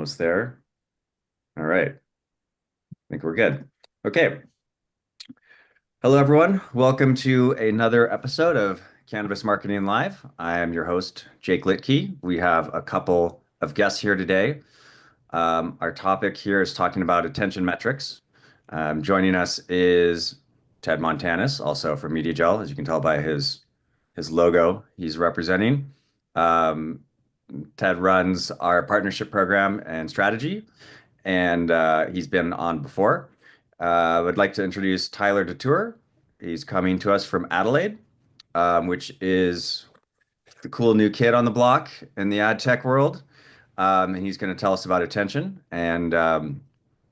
Almost there. All right. I think we're good. Okay. Hello, everyone. Welcome to another episode of Cannabis Marketing Live. I am your host, Jake Litke. We have a couple of guests here today. Our topic here is talking about attention metrics. Joining us is Ted Montanus, also from MediaGel, as you can tell by his logo he's representing. Um, Ted runs our partnership program and strategy, and he's been on before. I would like to introduce Tyler DeTour. He's coming to us from Adelaide, which is the cool new kid on the block in the ad tech world. And he's going to tell us about attention and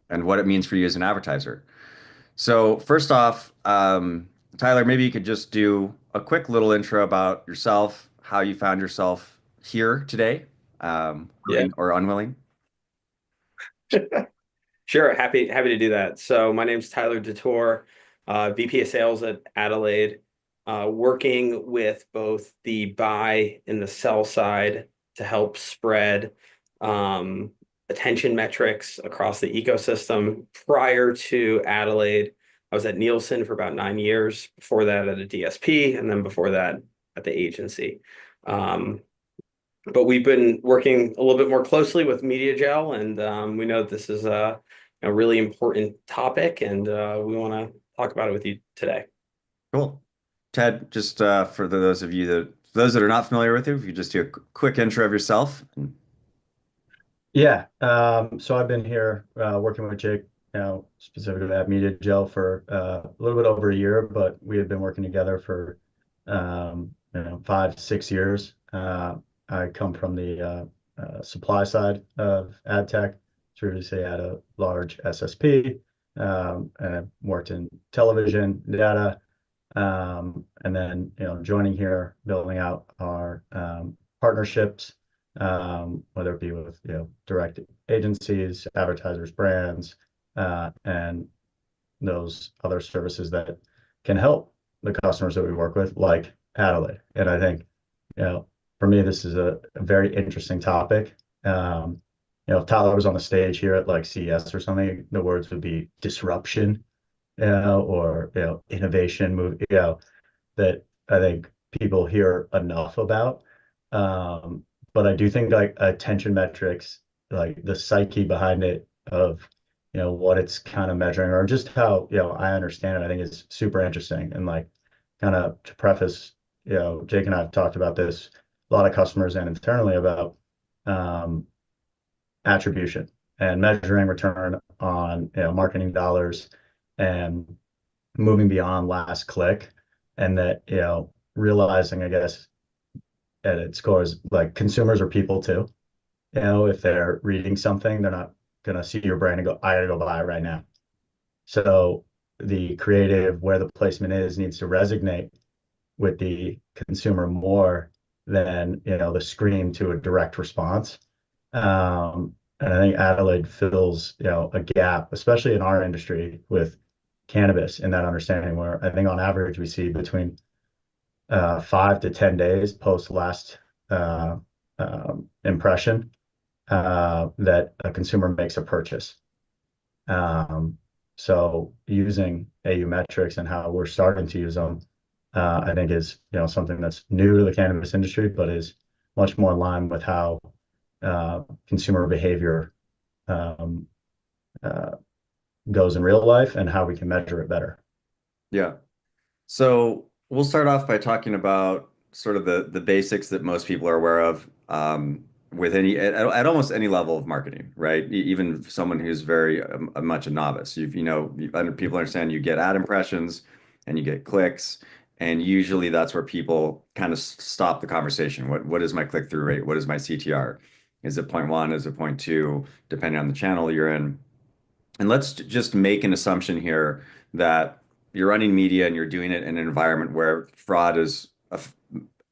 what it means for you as an advertiser. So first off, Tyler, maybe you could just do a quick little intro about yourself, how you found yourself here today, Yeah, willing or unwilling. sure. Happy to do that. So my name's Tyler DeTour, VP of Sales at Adelaide, working with both the buy and the sell side to help spread um, attention metrics across the ecosystem. Prior to Adelaide, I was at Nielsen for about 9 years. Before that, at a DSP, and then before that, at the agency. Um, but we've been working a little bit more closely with MediaGel, and we know that this is a really important topic, and we want to talk about it with you today. Cool. Ted, just for those that are not familiar with you, if you just do a quick intro of yourself. Yeah, so I've been here working with Jake now, specifically at Media Gel for a little bit over a year, but we had been working together for 5, 6 years. I come from the supply side of ad tech, through to say at a large SSP, and I've worked in television, data, and then joining here, building out our partnerships, whether it be with direct agencies, advertisers, brands, and those other services that can help the customers that we work with, like Adelaide. And I think, for me, this is a very interesting topic. If Tyler was on the stage here at like CES or something, the words would be disruption, or innovation, move, that I think people hear enough about. But I do think like attention metrics, like the psyche behind it of, what it's kind of measuring, or just how, I understand it, I think is super interesting. And like kind of to preface, Jake and I have talked about this, a lot of customers and internally about um, attribution and measuring return on, marketing dollars and moving beyond last click. And that, realizing, I guess, at its core is like consumers are people too. If they're reading something, they're not gonna see your brand and go, I gotta go buy it right now. So the creative, where the placement is, needs to resonate with the consumer more than the scream to a direct response. And I think Adelaide fills a gap, especially in our industry with cannabis, in that understanding, where I think on average we see between 5 to 10 days post last impression that a consumer makes a purchase. So using AU metrics and how we're starting to use them, I think is something that's new to the cannabis industry, but is much more in line with how consumer behavior um, uh, goes in real life and how we can measure it better. Yeah. So we'll start off by talking about sort of the basics that most people are aware of with at almost any level of marketing, right? Even someone who's very much a novice. People understand you get ad impressions and you get clicks, and usually that's where people kind of stop the conversation. What is my click-through rate? What is my CTR? Is it point one? Is it point two? Depending on the channel you're in. And let's just make an assumption here that you're running media and you're doing it in an environment where fraud is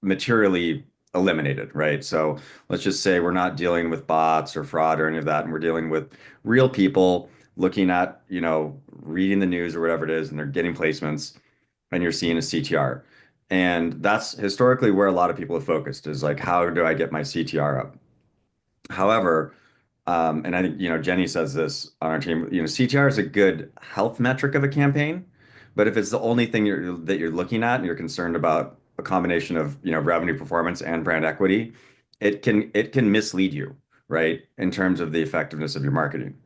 materially eliminated, right? So let's just say we're not dealing with bots or fraud or any of that, and we're dealing with real people looking at, reading the news or whatever it is, and they're getting placements, and you're seeing a CTR. And that's historically where a lot of people have focused is like, how do I get my CTR up? However, and I think, Jenny says this on our team, CTR is a good health metric of a campaign, but if it's the only thing that you're looking at and you're concerned about a combination of, revenue performance and brand equity, it can mislead you, right? In terms of the effectiveness of your marketing.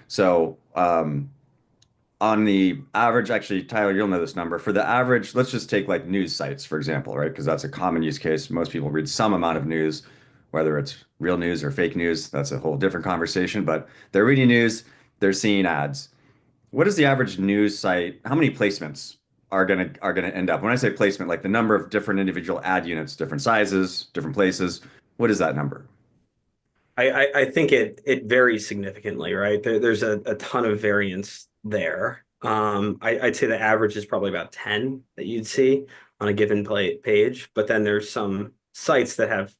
So, on the average, actually, Tyler, you'll know this number. For the average, let's just take like news sites, for example, right? Because that's a common use case. Most people read some amount of news, whether it's real news or fake news. That's a whole different conversation, but they're reading news, they're seeing ads. What is the average news site? How many placements are gonna end up? When I say placement, like the number of different individual ad units, different sizes, different places, what is that number? I think it varies significantly, right? There's a ton of variance there. I'd say the average is probably about 10 that you'd see on a given page, but then there's some sites that have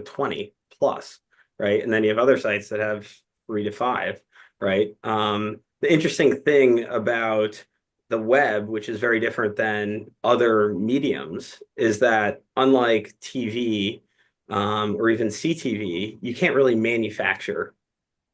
20 plus, right? And then you have other sites that have 3 to 5, right? The interesting thing about the web, which is very different than other mediums, is that unlike TV, or even CTV, you can't really manufacture.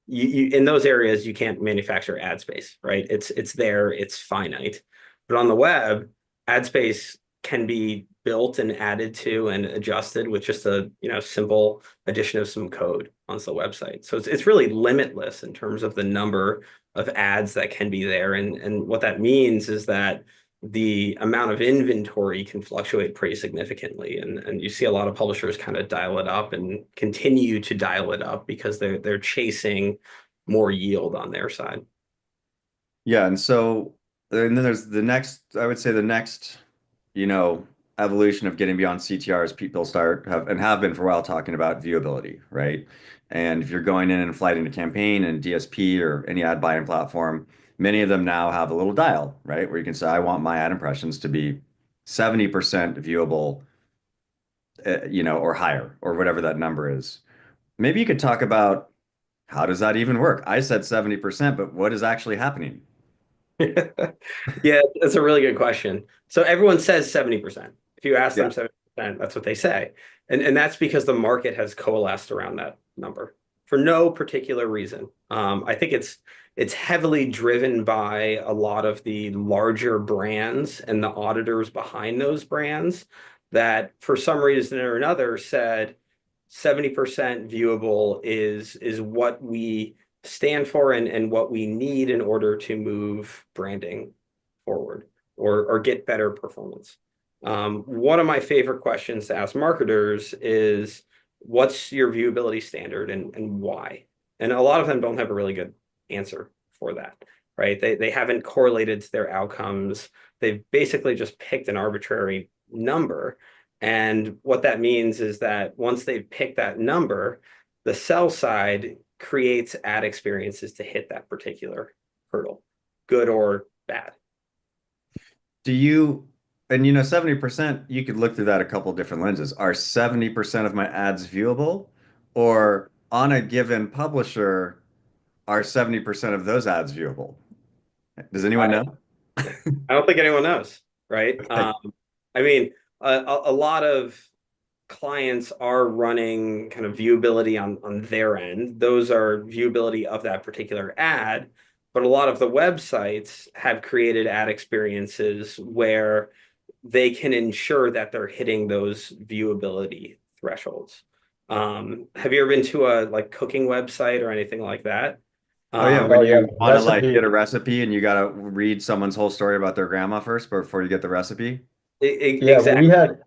You in those areas you can't manufacture ad space, right? It's there, it's finite. But on the web, ad space can be built and added to and adjusted with just a simple addition of some code onto the website. So it's really limitless in terms of the number of ads that can be there. And what that means is that the amount of inventory can fluctuate pretty significantly. And you see a lot of publishers kind of dial it up and continue to dial it up because they're chasing more yield on their side. Yeah, and then there's the next, I would say the next, you know, evolution of getting beyond CTR is people have been for a while talking about viewability, right? And if you're going in and flighting a campaign and DSP or any ad buying platform, many of them now have a little dial, right? Where you can say, I want my ad impressions to be 70% viewable, or higher, or whatever that number is. Maybe you could talk about how does that even work? I said 70%, but what is actually happening? Yeah, that's a really good question. So everyone says 70%. If you ask them Yeah. 70%, that's what they say. And that's because the market has coalesced around that number for no particular reason. I think it's heavily driven by a lot of the larger brands and the auditors behind those brands that for some reason or another said 70% viewable is what we stand for and what we need in order to move branding forward or get better performance. One of my favorite questions to ask marketers is, what's your viewability standard and why? And a lot of them don't have a really good answer for that, right? They haven't correlated to their outcomes. They've basically just picked an arbitrary number. And what that means is that once they've picked that number, the sell side creates ad experiences to hit that particular hurdle, good or bad. Do you, and 70%, you could look through that a couple different lenses. Are 70% of my ads viewable? Or on a given publisher, are 70% of those ads viewable? Does anyone I, know? I don't think anyone knows, right? Okay. I mean, a lot of clients are running kind of viewability on their end. Those are viewability of that particular ad, but a lot of the websites have created ad experiences where they can ensure that they're hitting those viewability thresholds. Have you ever been to a like cooking website or anything like that? Oh yeah, Um, when Oh yeah, you want to like get a recipe and you gotta read someone's whole story about their grandma first before you get the recipe. yeah, exactly.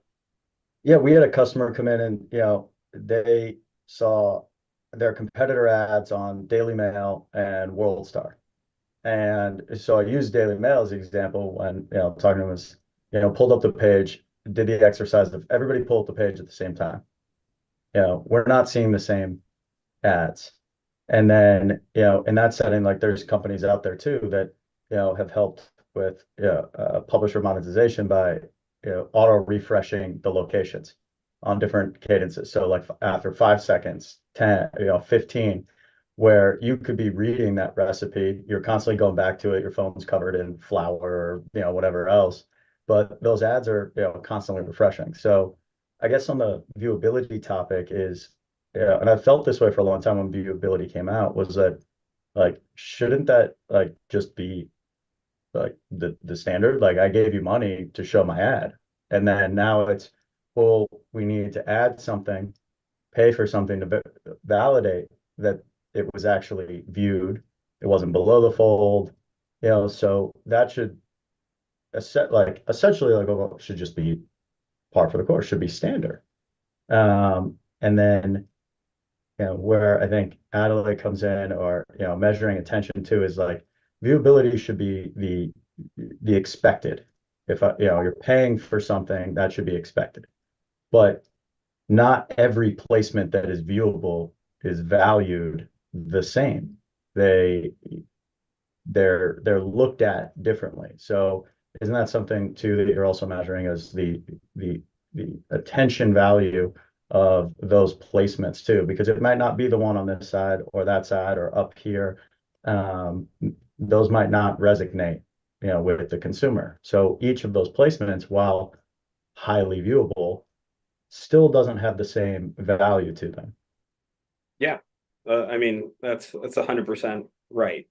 we had a customer come in and they saw their competitor ads on Daily Mail and World Star. And so I used Daily Mail as an example when, talking to them was, pulled up the page, did the exercise of everybody pull up the page at the same time. We're not seeing the same ads. And then, in that setting, like there's companies out there too that, have helped with publisher monetization by, auto refreshing the locations on different cadences. So like after 5 seconds, 10, 15, where you could be reading that recipe, you're constantly going back to it, your phone's covered in flour or, whatever else, but those ads are, constantly refreshing. So I guess on the viewability topic is yeah, and I felt this way for a long time when viewability came out, was that like, shouldn't that like just be like the standard? Like, I gave you money to show my ad. And then now it's, well, we need to add something, pay for something to validate that it was actually viewed. It wasn't below the fold, so that should essentially like, oh, should just be par for the course, should be standard. And then, where I think Adelaide comes in, or, measuring attention to, is like, viewability should be the expected. If you're paying for something, that should be expected. But not every placement that is viewable is valued the same. They they're looked at differently. So isn't that something too that you're also measuring, as the the attention value of those placements too? Because it might not be the one on this side or that side or up here. Um, those might not resonate, with the consumer. So each of those placements, while highly viewable, still doesn't have the same value to them. Yeah. I mean, that's 100% right.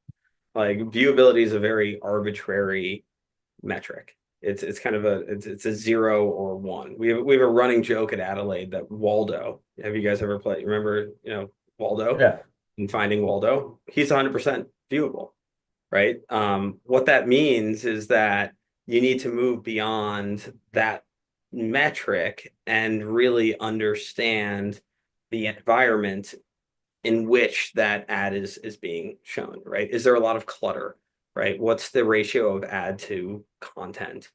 Like, viewability is a very arbitrary metric. It's kind of it's a 0 or 1. We have a running joke at Adelaide that Waldo. Have you guys ever played? Remember, Waldo Yeah. and Finding Waldo? He's 100% viewable, right? What that means is that you need to move beyond that metric and really understand the environment in which that ad is being shown, right? Is there a lot of clutter, right? What's the ratio of ad to content?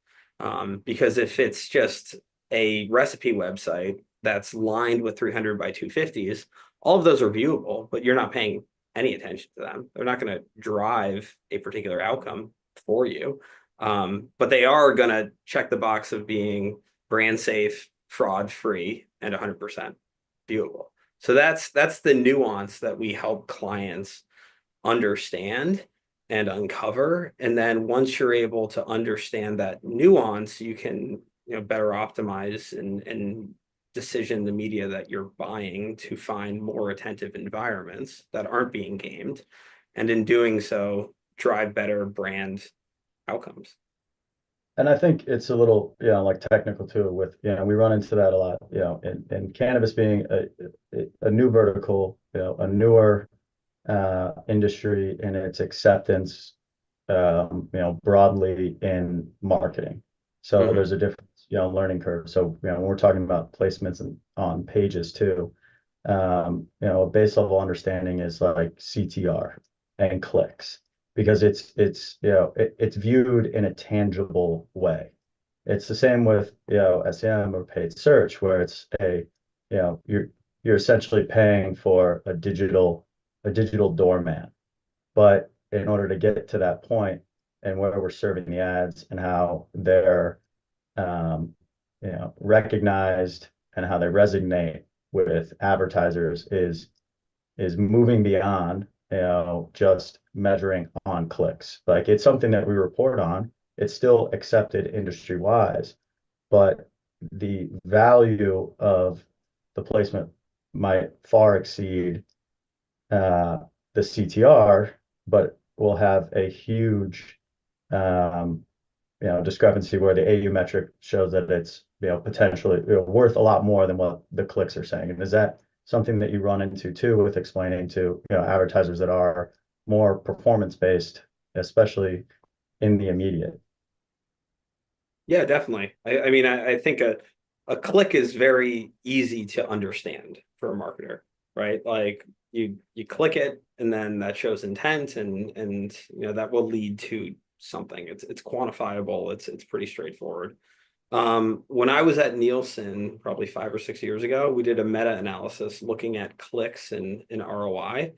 Because if it's just a recipe website that's lined with 300 by 250s, all of those are viewable, but you're not paying any attention to them. They're not going to drive a particular outcome for you. But they are going to check the box of being brand safe, fraud free, and 100% viewable. So that's the nuance that we help clients understand and uncover. And then once you're able to understand that nuance, you can, better optimize and decision the media that you're buying to find more attentive environments that aren't being gamed. And in doing so, drive better brand outcomes. And I think it's a little, like technical too, with, we run into that a lot, in cannabis being a new vertical, a newer industry in its acceptance, broadly in marketing. So Mhm. there's a different, learning curve. So, when we're talking about placements on pages too, a base level understanding is like CTR and clicks, because it's it's viewed in a tangible way. It's the same with, SEM or paid search, where it's you're essentially paying for a digital doorman. But in order to get to that point, and where we're serving the ads and how they're um, recognized and how they resonate with advertisers, is moving beyond, just measuring on clicks. Like, it's something that we report on. It's still accepted industry wise, but the value of the placement might far exceed uh, the CTR, but will have a huge um, discrepancy where the AU metric shows that it's, potentially, worth a lot more than what the clicks are saying. And is that something that you run into too, with explaining to, advertisers that are more performance based, especially in the immediate? Yeah, definitely. I mean, I think a click is very easy to understand for a marketer, right? Like, you click it, and then that shows intent, and that will lead to something. It's quantifiable. It's pretty straightforward. When I was at Nielsen probably 5 or 6 years ago, we did a meta-analysis looking at clicks and ROI.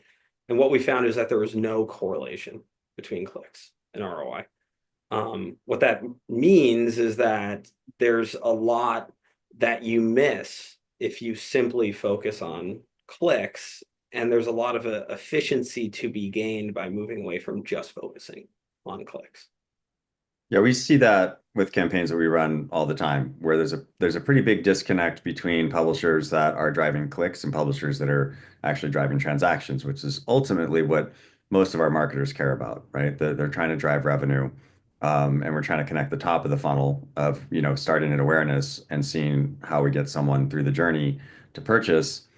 And what we found is that there was no correlation between clicks and ROI. What that means is that there's a lot that you miss if you simply focus on clicks, and there's a lot of efficiency to be gained by moving away from just focusing on clicks. Yeah, we see that with campaigns that we run all the time, where there's a pretty big disconnect between publishers that are driving clicks and publishers that are actually driving transactions, which is ultimately what most of our marketers care about, right? They're trying to drive revenue, and we're trying to connect the top of the funnel of, starting at awareness and seeing how we get someone through the journey to purchase.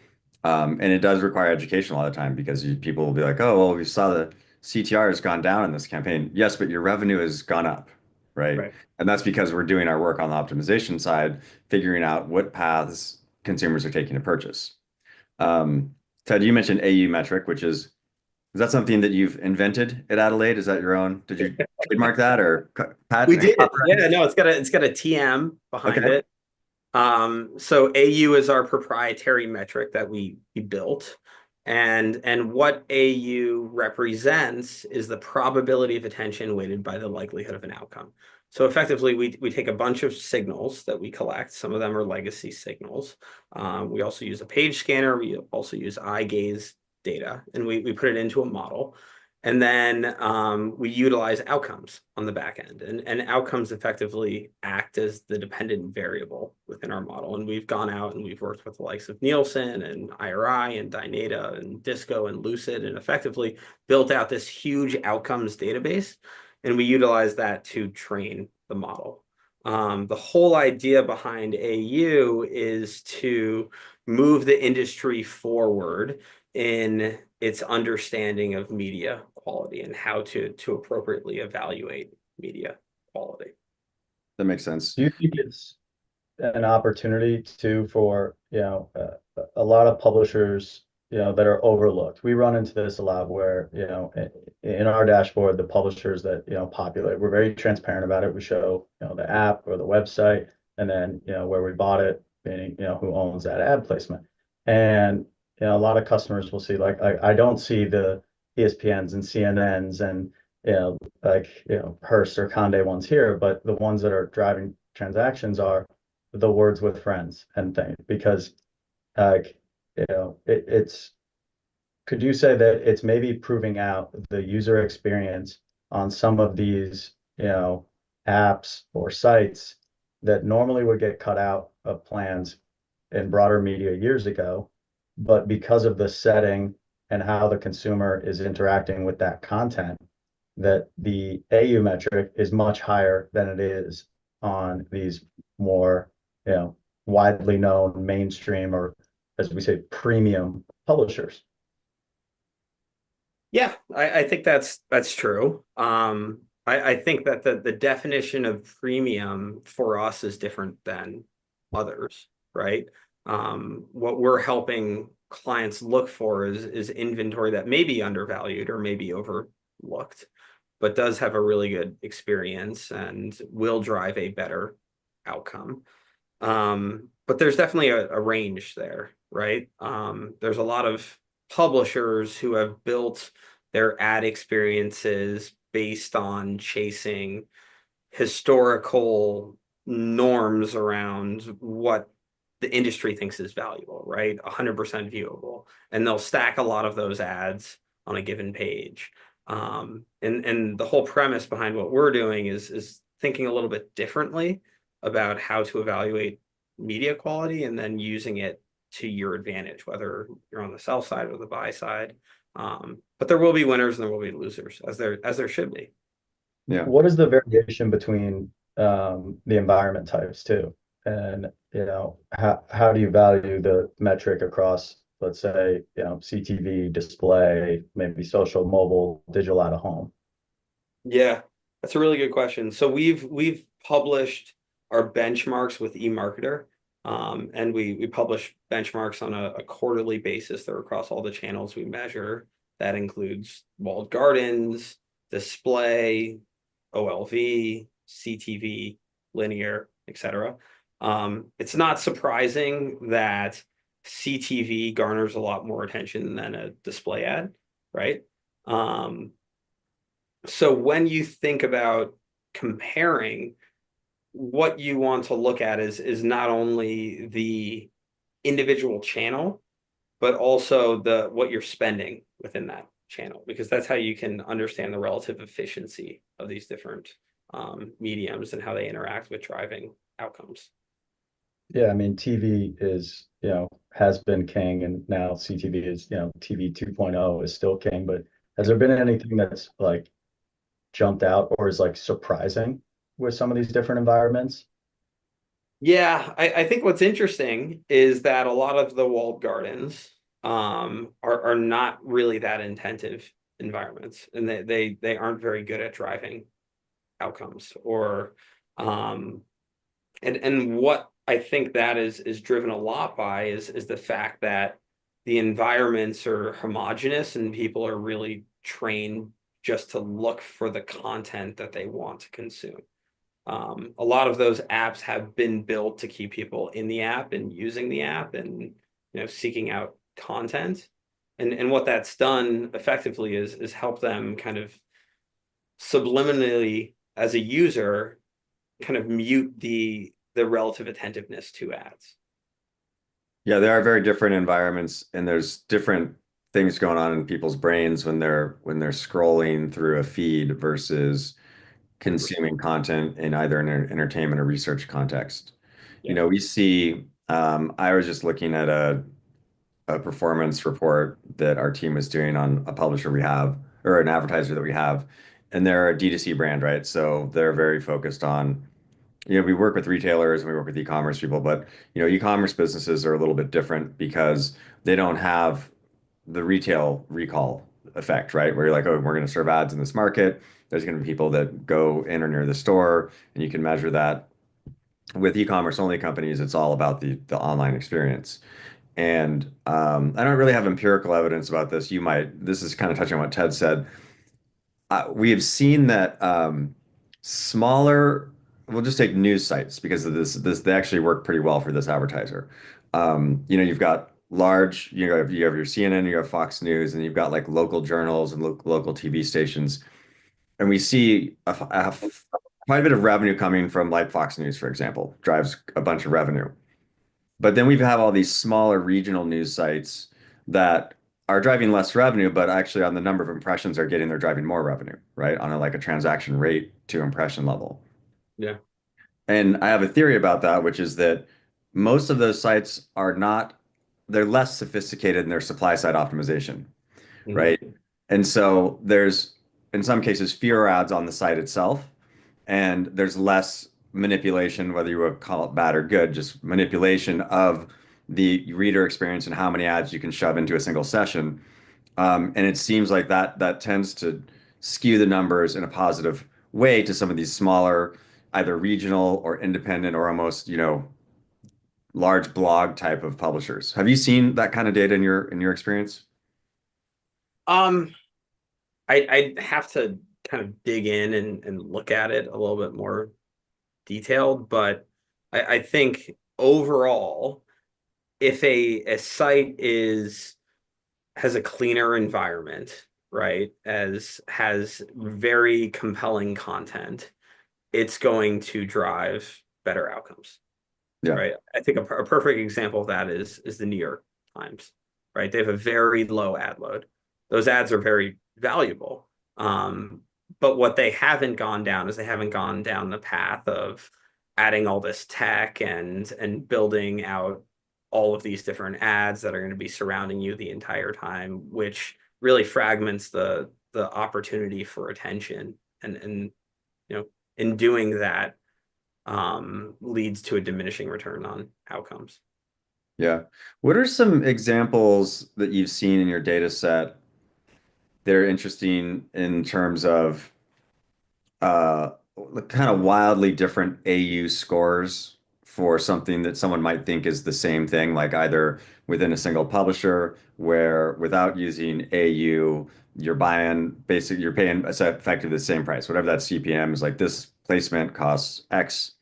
And it does require education a lot of time because people will be like, oh, well, we saw the CTR has gone down in this campaign. Yes, but your revenue has gone up, right? Right. And that's because we're doing our work on the optimization side, figuring out what paths consumers are taking to purchase. Um, Ted, you mentioned AU metric, which is that something that you've invented at Adelaide? Is that your own? Did you trademark that or We patent? did. Yeah, no, it's got a TM behind Okay. it. So AU is our proprietary metric that we built. And what AU represents is the probability of attention weighted by the likelihood of an outcome. So effectively, we take a bunch of signals that we collect. Some of them are legacy signals. We also use a page scanner. We also use eye gaze data, and we put it into a model. And then we utilize outcomes on the back end, and outcomes effectively act as the dependent variable within our model. And we've gone out and we've worked with the likes of Nielsen and IRI and Dynata and Disco and Lucid, and effectively built out this huge outcomes database. And we utilize that to train the model. The whole idea behind AU is to move the industry forward in its understanding of media quality and how to appropriately evaluate media quality. That makes sense. Do you think it's an opportunity too for, a lot of publishers, that are overlooked? We run into this a lot where, in our dashboard, the publishers that, populate, we're very transparent about it. We show, the app or the website, and then, where we bought it, meaning, who owns that ad placement. And, a lot of customers will see, like, I don't see the ESPNs and CNNs and, Hearst or Condé ones here, but the ones that are driving transactions are the words with friends and things, because it's, could you say that it's maybe proving out the user experience on some of these, apps or sites that normally would get cut out of plans in broader media years ago, but because of the setting and how the consumer is interacting with that content, that the AU metric is much higher than it is on these more, widely known mainstream, or as we say, premium publishers? Yeah, I think that's true. I think that the definition of premium for us is different than others, right? What we're helping clients look for is inventory that may be undervalued or maybe overlooked, but does have a really good experience and will drive a better outcome. But there's definitely a range there, right? There's a lot of publishers who have built their ad experiences based on chasing historical norms around what the industry thinks is valuable, right? 100% viewable. And they'll stack a lot of those ads on a given page. And the whole premise behind what we're doing is thinking a little bit differently about how to evaluate media quality and then using it to your advantage, whether you're on the sell side or the buy side. But there will be winners and there will be losers, as there should be. Yeah. What is the variation between the environment types too? And, how do you value the metric across, let's say, CTV, display, maybe social, mobile, digital out of home? Yeah, that's a really good question. So we've published our benchmarks with eMarketer, and we publish benchmarks on a quarterly basis. They're across all the channels we measure. That includes walled gardens, display, OLV, CTV, linear, etc. It's not surprising that CTV garners a lot more attention than a display ad, right? So when you think about comparing, what you want to look at is not only the individual channel, but also what you're spending within that channel, because that's how you can understand the relative efficiency of these different mediums and how they interact with driving outcomes. Yeah, I mean, TV is, has been king, and now CTV is, TV 2.0 is still king, but has there been anything that's like jumped out or is like surprising with some of these different environments? Yeah, I think what's interesting is that a lot of the walled gardens are not really that intensive environments, and they aren't very good at driving outcomes or and what I think that is driven a lot by is the fact that the environments are homogeneous and people are really trained just to look for the content that they want to consume. A lot of those apps have been built to keep people in the app and using the app and seeking out content. And what that's done effectively is help them kind of subliminally as a user kind of mute the relative attentiveness to ads. Yeah, there are very different environments, and there's different things going on in people's brains when they're scrolling through a feed versus 100%. consuming content in either an entertainment or research context. Yeah. We see, I was just looking at a performance report that our team was doing on a publisher we have, or an advertiser that we have, and they're a D2C brand, right? So they're very focused on, we work with retailers and we work with e-commerce people, but, e-commerce businesses are a little bit different because they don't have the retail recall effect, right? Where you're like, oh, we're going to serve ads in this market. There's going to be people that go in or near the store, and you can measure that. With e-commerce only companies, it's all about the online experience. And I don't really have empirical evidence about this. You might. This is kind of touching on what Ted said. We have seen that smaller. We'll just take news sites because of this. They actually work pretty well for this advertiser. You've got large. You have your CNN, you have Fox News, and you've got like local journals and local TV stations. And we see quite a bit of revenue coming from like Fox News, for example, drives a bunch of revenue. But then we have all these smaller regional news sites that are driving less revenue, but actually on the number of impressions they're driving more revenue, right? On a transaction rate to impression level. Yeah. And I have a theory about that, which is that most of those sites they're less sophisticated in their supply side optimization, Mhm. right? And so there's, in some cases, fewer ads on the site itself, and there's less manipulation, whether you would call it bad or good, just manipulation of the reader experience and how many ads you can shove into a single session. And it seems like that tends to skew the numbers in a positive way to some of these smaller, either regional or independent or almost, large blog type of publishers. Have you seen that kind of data in your experience? Um, I'd have to kind of dig in and look at it a little bit more detailed, but I think overall, if a site has a cleaner environment, right, as has very compelling content, it's going to drive better outcomes, Yeah. right? I think a perfect example of that is the New York Times, right? They have a very low ad load. Those ads are very valuable. But what they haven't gone down is they haven't gone down the path of adding all this tech and building out all of these different ads that are going to be surrounding you the entire time, which really fragments the opportunity for attention. And in doing that, leads to a diminishing return on outcomes. Yeah. What are some examples that you've seen in your data set that are interesting in terms of uh, kind of wildly different AU scores for something that someone might think is the same thing, like either within a single publisher, where without using AU, you're paying effectively the same price, whatever that CPM is. Like this placement costs X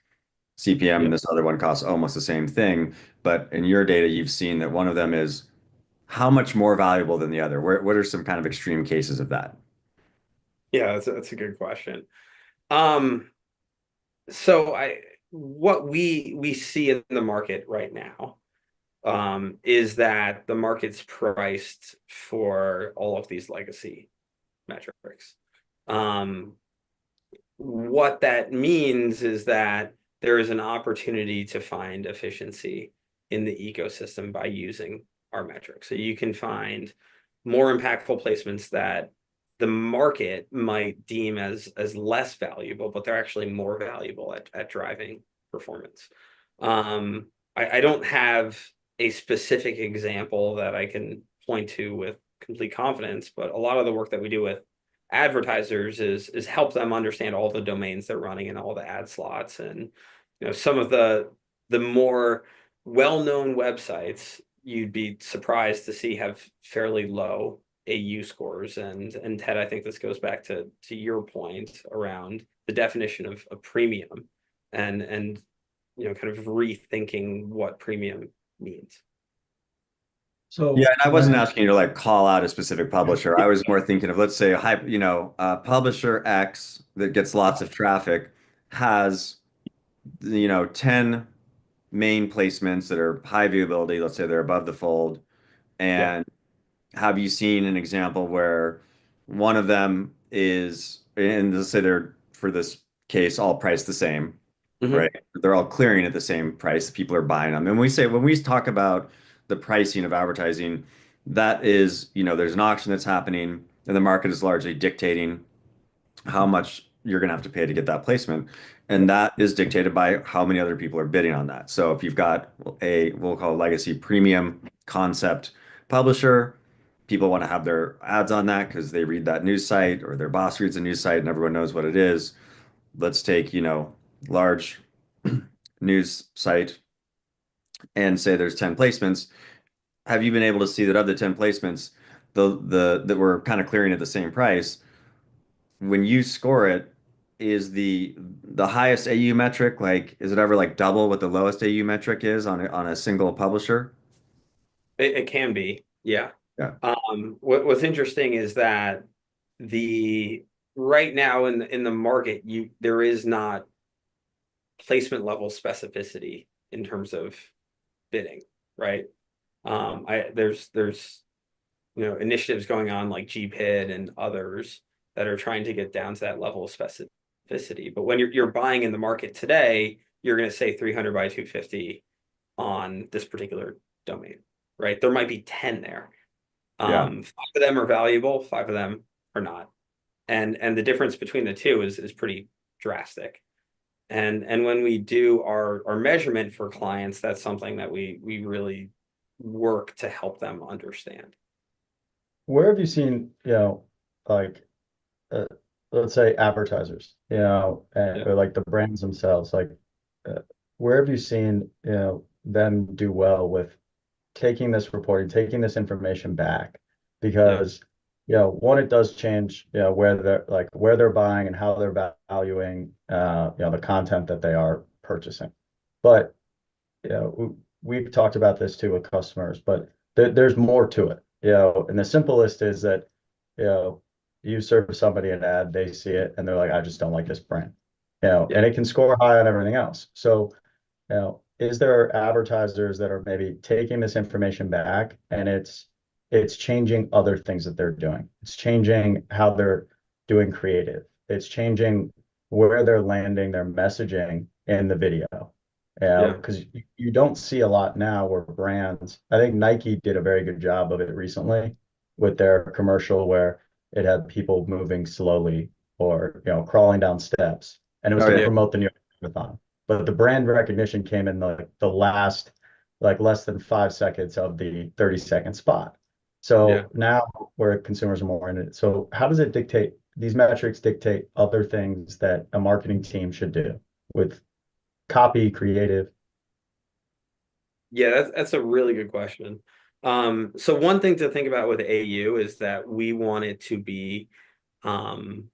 CPM, and Yep. this other one costs almost the same thing. But in your data, you've seen that one of them is how much more valuable than the other? What are some kind of extreme cases of that? Yeah, that's a good question. Um, so what we see in the market right now, is that the market's priced for all of these legacy metrics. Um, what that means is that there is an opportunity to find efficiency in the ecosystem by using our metrics. So you can find more impactful placements that the market might deem as less valuable, but they're actually more valuable at driving performance. I don't have a specific example that I can point to with complete confidence, but a lot of the work that we do with advertisers is help them understand all the domains they're running and all the ad slots. And some of the more well-known websites you'd be surprised to see have fairly low AU scores. And Ted, I think this goes back to your point around the definition of a premium and kind of rethinking what premium means. Yeah, So and I wasn't asking you to like call out a specific publisher. I was more thinking of, let's say, publisher X that gets lots of traffic has, 10 main placements that are high viewability. Let's say they're above the fold. Yeah. And have you seen an example where one of them is, and let's say they're, for this case, all priced the same, Hmm. right? They're all clearing at the same price. People are buying them. And when we talk about the pricing of advertising, that is, there's an auction that's happening and the market is largely dictating how much you're going to have to pay to get that placement. And that is dictated by how many other people are bidding on that. So if you've got we'll call legacy premium concept publisher, people want to have their ads on that because they read that news site or their boss reads a news site and everyone knows what it is. Let's take, large news site and say there's 10 placements. Have you been able to see that of the 10 placements, the that were kind of clearing at the same price, when you score it, is the highest AU metric, like is it ever like double what the lowest AU metric is on a single publisher? It can be, yeah. Yeah. What's interesting is that the right now in the market, there is not placement level specificity in terms of bidding, right? There's initiatives going on like GPID and others that are trying to get down to that level of specificity. But when you're buying in the market today, you're going to say 300 by 250 on this particular domain, right? There might be 10 there. Yeah. 5 of them are valuable, 5 of them are not. And the difference between the two is pretty drastic. And when we do our measurement for clients, that's something that we really work to help them understand. where have you seen, like uh, let's say advertisers, Yeah. or like the brands themselves, like uh, where have you seen, them do well with taking this reporting, taking this information back? Yeah. Because, one, it does change, where they're buying and how they're valuing, the content that they are purchasing. But, we've talked about this too with customers, but there's more to it, and the simplest is that, you know, you serve somebody an ad, they see it, and they're like, I just don't like this brand, Yeah. and it can score high on everything else. So, is there advertisers that are maybe taking this information back and it's changing other things that they're doing? It's changing how they're doing creative. It's changing where they're landing their messaging in the video. Yeah. Because you don't see a lot now where brands, I think Nike did a very good job of it recently with their commercial where it had people moving slowly or, crawling down steps. And it was Oh to yeah. Yeah. promote the New York Marathon, but the brand recognition came in the last, like, less than 5 seconds of the 30-second spot. Yeah. So now where consumers are more in it. So how does it dictate, these metrics dictate other things that a marketing team should do with copy, creative? Yeah, that's a really good question. So one thing to think about with AU is that we want it to be um,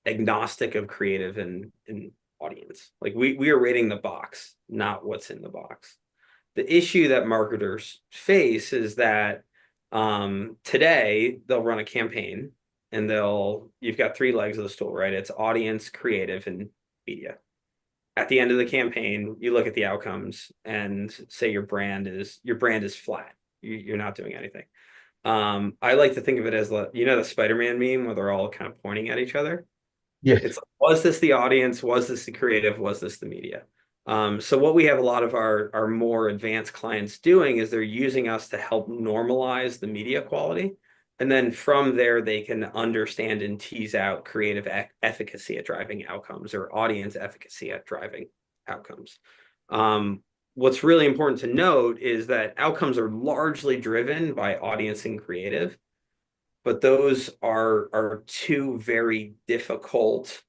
agnostic of creative and audience. Like we are rating the box, not what's in the box. The issue that marketers face is that today they'll run a campaign and you've got 3 legs of the stool, right? It's audience, creative, and media. At the end of the campaign, you look at the outcomes and say your brand is flat. You're not doing anything. I like to think of it as the Spider-Man meme where they're all kind of pointing at each other. Yeah. It's like, Was this the audience? Was this the creative? Was this the media? So what we have a lot of our more advanced clients doing is they're using us to help normalize the media quality. And then from there, they can understand and tease out creative efficacy at driving outcomes or audience efficacy at driving outcomes. What's really important to note is that outcomes are largely driven by audience and creative, but those are two very difficult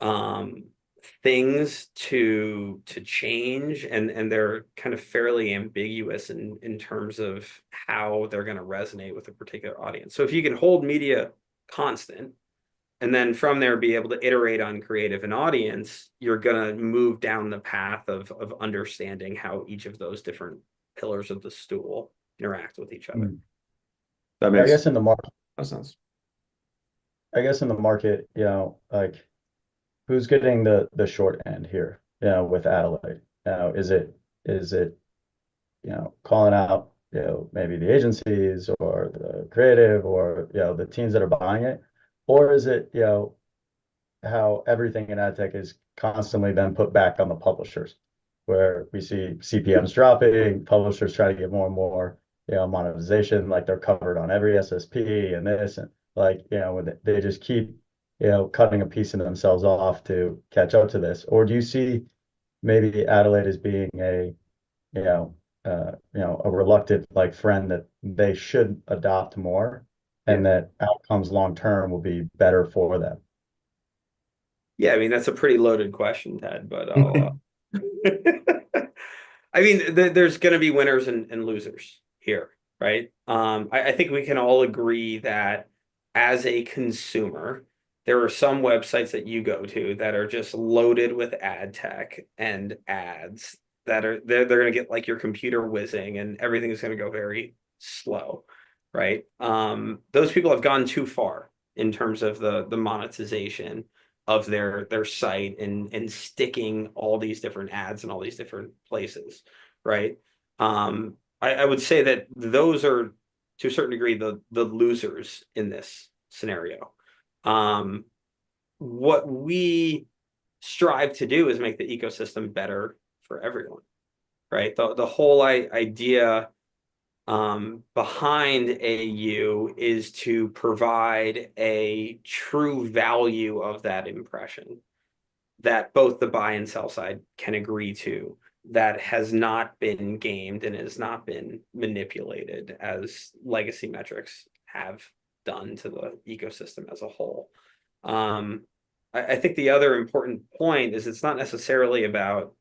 um, things to change, and they're kind of fairly ambiguous in terms of how they're going to resonate with a particular audience. So if you can hold media constant and then from there be able to iterate on creative and audience, you're going to move down the path of understanding how each of those different pillars of the stool interact with each other. That I makes guess in the market, sense. like who's getting the short end here, with Adelaide? Is it calling out, maybe the agencies or the creative or the teams that are buying it? Or is it, how everything in ad tech is constantly then put back on the publishers, where we see CPMs dropping, publishers try to get more and more, monetization, like they're covered on every SSP and this, and like, when they just keep, cutting a piece of themselves off to catch up to this? Or do you see maybe Adelaide as being you know, a reluctant like friend that they should adopt more, Yeah. and that outcomes long term will be better for them? Yeah, I mean, that's a pretty loaded question, Ted, but I'll I mean, there's going to be winners and losers here, right? I think we can all agree that as a consumer, there are some websites that you go to that are just loaded with ad tech and ads that are they're going to get like your computer whizzing and everything's going to go very slow, right? Those people have gone too far in terms of the monetization of their site and sticking all these different ads in all these different places, right? I would say that those are to a certain degree the losers in this scenario. What we strive to do is make the ecosystem better for everyone, right? The whole idea behind AU is to provide a true value of that impression that both the buy and sell side can agree to, that has not been gamed and has not been manipulated as legacy metrics have done to the ecosystem as a whole. I think the other important point is it's not necessarily about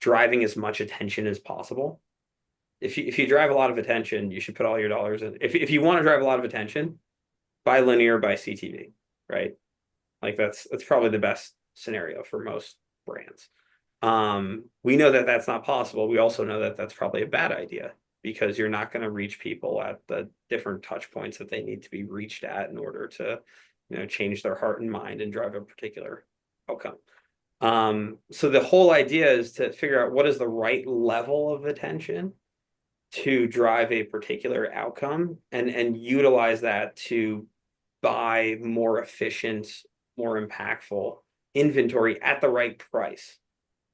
driving as much attention as possible. If you drive a lot of attention, you should put all your dollars in. If you want to drive a lot of attention, buy linear, buy CTV, right? Like that's probably the best scenario for most brands. We know that that's not possible. We also know that that's probably a bad idea because you're not going to reach people at the different touch points that they need to be reached at in order to, change their heart and mind and drive a particular outcome. So the whole idea is to figure out what is the right level of attention to drive a particular outcome and utilize that to buy more efficient, more impactful inventory at the right price.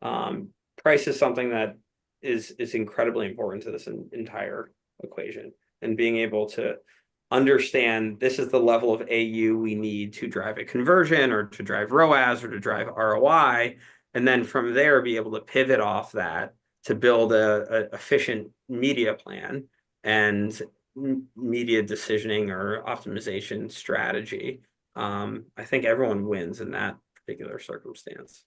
Price is something that is incredibly important to this entire equation, and being able to understand this is the level of AU we need to drive a conversion or to drive ROAS or to drive ROI, and then from there be able to pivot off that to build a efficient media plan and media decisioning or optimization strategy. I think everyone wins in that particular circumstance.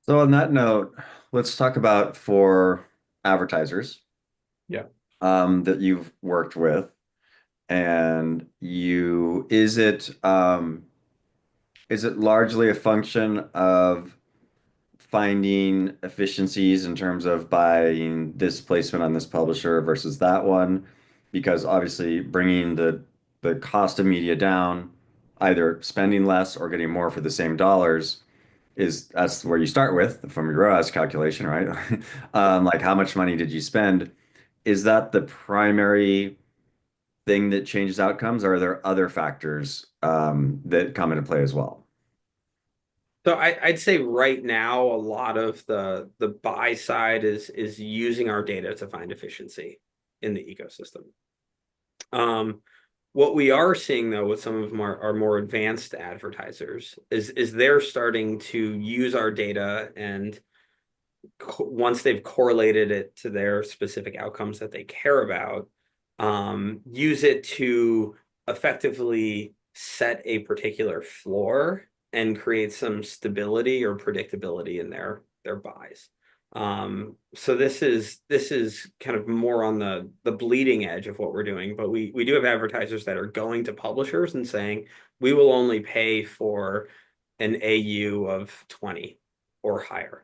So on that note, let's talk about for advertisers Yeah. that you've worked with, and is it largely a function of finding efficiencies in terms of buying this placement on this publisher versus that one? Because obviously bringing the cost of media down, either spending less or getting more for the same dollars, that's where you start with from your ROAS calculation, right? Like how much money did you spend? Is that the primary thing that changes outcomes, or are there other factors that come into play as well? So I'd say right now a lot of the buy side is using our data to find efficiency in the ecosystem. What we are seeing though with some of our more advanced advertisers is they're starting to use our data, and once they've correlated it to their specific outcomes that they care about, use it to effectively set a particular floor and create some stability or predictability in their buys. So this is kind of more on the bleeding edge of what we're doing, but we do have advertisers that are going to publishers and saying we will only pay for an AU of 20 or higher.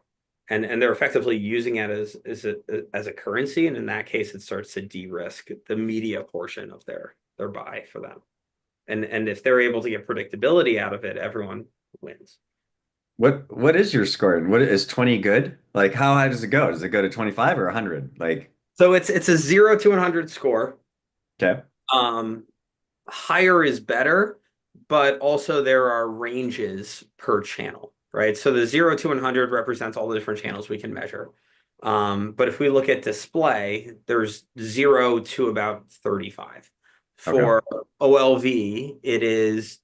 And they're effectively using it as a currency, and in that case, it starts to de-risk the media portion of their buy for them. And if they're able to get predictability out of it, everyone wins. What is your score? And what is 20 good? Like how high does it go? Does it go to 25 or 100? Like, So it's a 0 to 100 score. okay. Higher is better, but also there are ranges per channel, right? So the 0 to 100 represents all the different channels we can measure. But if we look at display, there's 0 to about 35. For OLV, it is,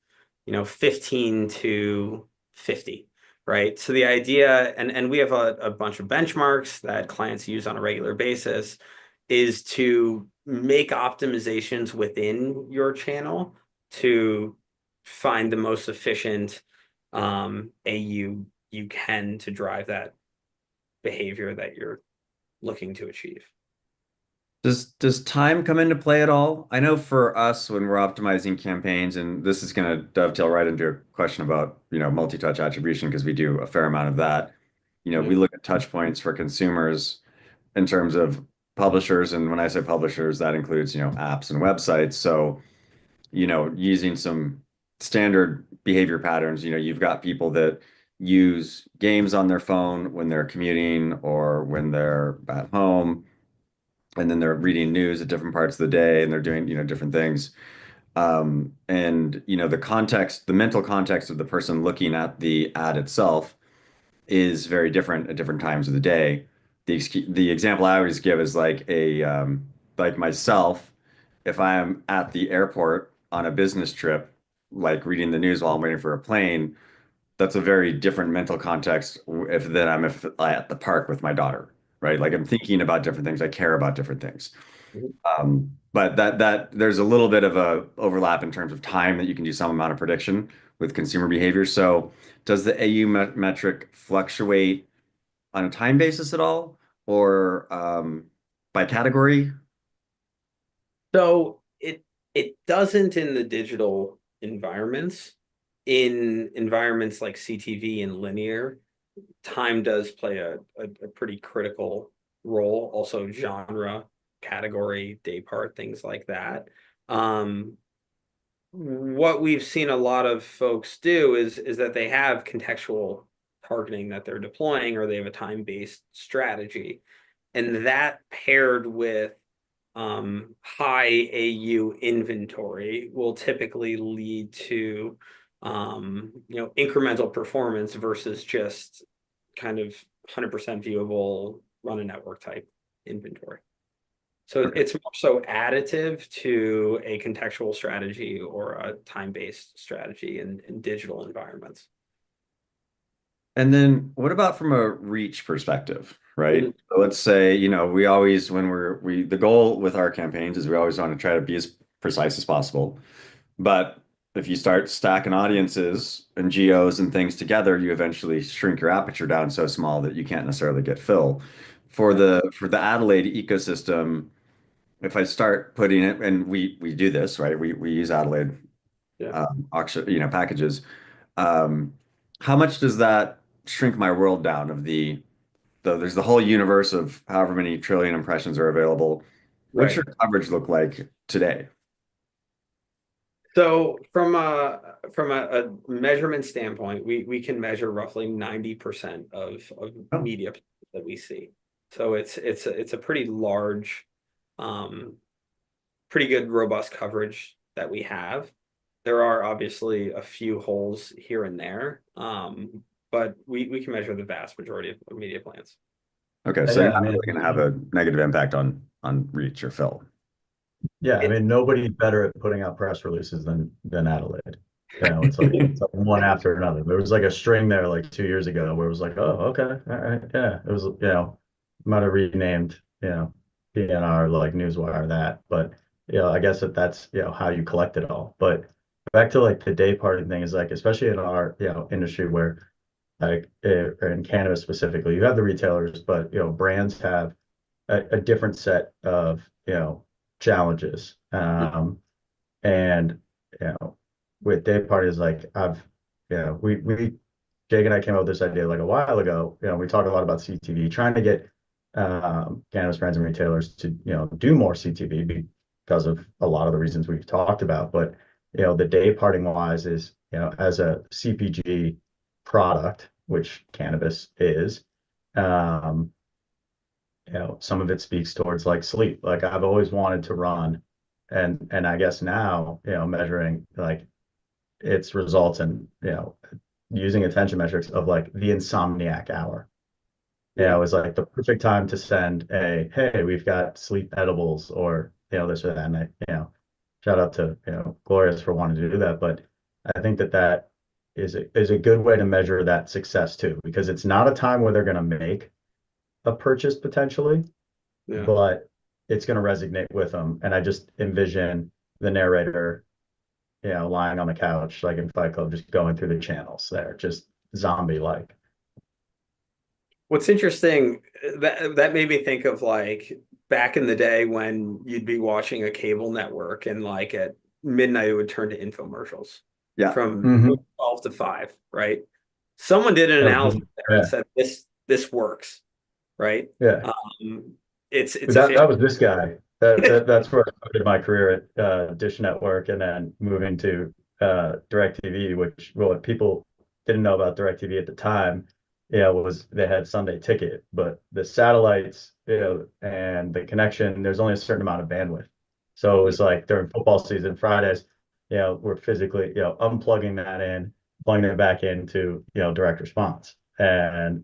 15 to 50, right? So the idea, and we have a bunch of benchmarks that clients use on a regular basis, is to make optimizations within your channel to find the most efficient AU you can to drive that behavior that you're looking to achieve. Does time come into play at all? I know for us when we're optimizing campaigns, and this is going to dovetail right into a question about, multi-touch attribution because we do a fair amount of that. We look at touch points for consumers in terms of publishers, and when I say publishers, that includes, apps and websites. So, using some standard behavior patterns, you've got people that use games on their phone when they're commuting or when they're at home, and then they're reading news at different parts of the day and they're doing, different things. And the context, the mental context of the person looking at the ad itself is very different at different times of the day. The example I always give is like myself, if I'm at the airport on a business trip, like reading the news while I'm waiting for a plane, that's a very different mental context if at the park with my daughter, right? Like I'm thinking about different things, I care about different things. Mhm. But that there's a little bit of a overlap in terms of time that you can do some amount of prediction with consumer behavior. So does the AU metric fluctuate on a time basis at all, or by category? So it doesn't in the digital environments. In environments like CTV and linear, time does play a pretty critical role. Also genre, category, day part, things like that. What we've seen a lot of folks do is that they have contextual targeting that they're deploying, or they have a time-based strategy. And that paired with high AU inventory will typically lead to incremental performance versus just kind of 100% viewable run a network type inventory. So Okay. it's more so additive to a contextual strategy or a time-based strategy in digital environments. And then what about from a reach perspective, right? Mhm. So let's say, we always, when the goal with our campaigns is we always want to try to be as precise as possible. But if you start stacking audiences and geos and things together, you eventually shrink your aperture down so small that you can't necessarily get fill. For the Adelaide ecosystem, if I start putting it, and we do this, right? We use Adelaide Yeah. auction, packages. Um, how much does that shrink my world down there's the whole universe of however many trillion impressions are available. What's Right. your coverage look like today? So from a measurement standpoint, we can measure roughly 90% of Oh, media that we see. So it's a pretty large pretty good robust coverage that we have. There are obviously a few holes here and there, but we can measure the vast majority of media plans. Okay, so Yeah, not I mean, really going to have a negative impact on reach or fill. yeah, I It, mean, nobody's better at putting out press releases than Adelaide. It's like one after another. There was like a string there like 2 years ago where it was like, oh, okay, all right, yeah. It was, might have renamed, PNR like Newswire that, but I guess that's how you collect it all. But back to like the day parting thing is like, especially in our industry where like or in cannabis specifically, you have the retailers, but brands have a different set of challenges. And with day parties, like we Jake and I came up with this idea like a while ago. We talk a lot about CTV, trying to get cannabis brands and retailers to do more CTV because of a lot of the reasons we've talked about. But the day parting wise is as a CPG product, which cannabis is. Um, some of it speaks towards like sleep. Like I've always wanted to run, and I guess now, measuring like its results and using attention metrics of like the insomniac hour. yeah. It was like the perfect time to send a, hey, we've got sleep edibles or this or that. And shout out to Glorious for wanting to do that. But I think that is a good way to measure that success too, because it's not a time where they're going to make a purchase potentially, Yeah. but it's going to resonate with them. And I just envision the narrator, lying on the couch, like in Fight Club, just going through the channels there, just zombie like. What's interesting, that made me think of like back in the day when you'd be watching a cable network and like at midnight it would turn to infomercials Yeah. from Hmm. 12 to 5, right? Someone did an analysis there and Yeah, said this works, right? yeah. Um, it's That efficient. was this guy. That's where I started my career at Dish Network, and then moving to DirecTV, which well, people didn't know about DirecTV at the time. Was they had Sunday Ticket, but the satellites, and the connection, there's only a certain amount of bandwidth. So it was like during football season, Fridays, we're physically, unplugging that in, plugging it back into, direct response, and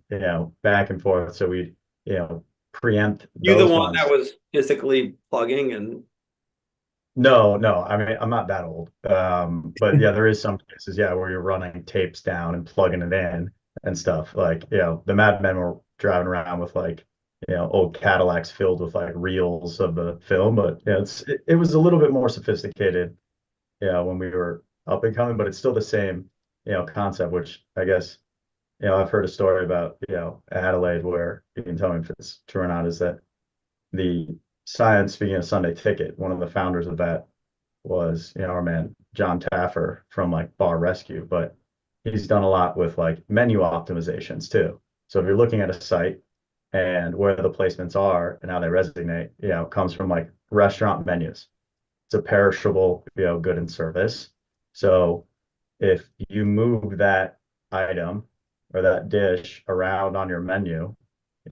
back and forth. So we, you know, preempt You the those one that ones. was physically plugging and No, no, I mean, I'm not that old. But yeah, there is some cases, yeah, where you're running tapes down and plugging it in and stuff. Like, the Mad Men were driving around with like, old Cadillacs filled with like reels of the film. But yeah, it was a little bit more sophisticated, when we were up and coming, but it's still the same, concept, which I guess, I've heard a story about, Adelaide where you can tell me if it's true or not, is that the science, speaking of Sunday Ticket, one of the founders of that was, our man John Taffer from like Bar Rescue, but he's done a lot with like menu optimizations too. So if you're looking at a site and where the placements are and how they resonate, it comes from like restaurant menus. It's a perishable, good and service. So if you move that item or that dish around on your menu,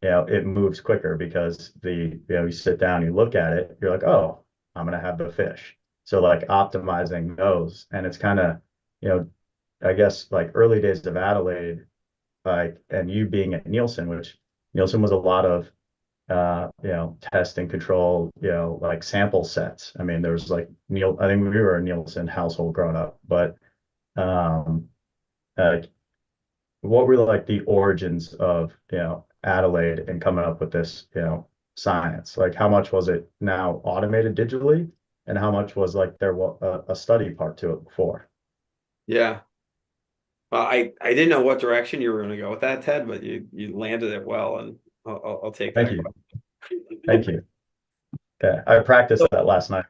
it moves quicker because you sit down, you look at it, you're like, oh, I'm gonna have the fish. So like optimizing those, and it's kind of, you know, I guess like early days of Adelaide, like, and you being at Nielsen, which Nielsen was a lot of, test and control, like sample sets. I mean, there was like I think we were a Nielsen household growing up, but um, uh, what were like the origins of Adelaide and coming up with this science? Like how much was it now automated digitally, and how much was like there was a study part to it before? yeah. Well, I didn't know what direction you were going to go with that, Ted, but you landed it well, and I'll take Thank that you, question. thank you. Yeah, I practiced So, that last night.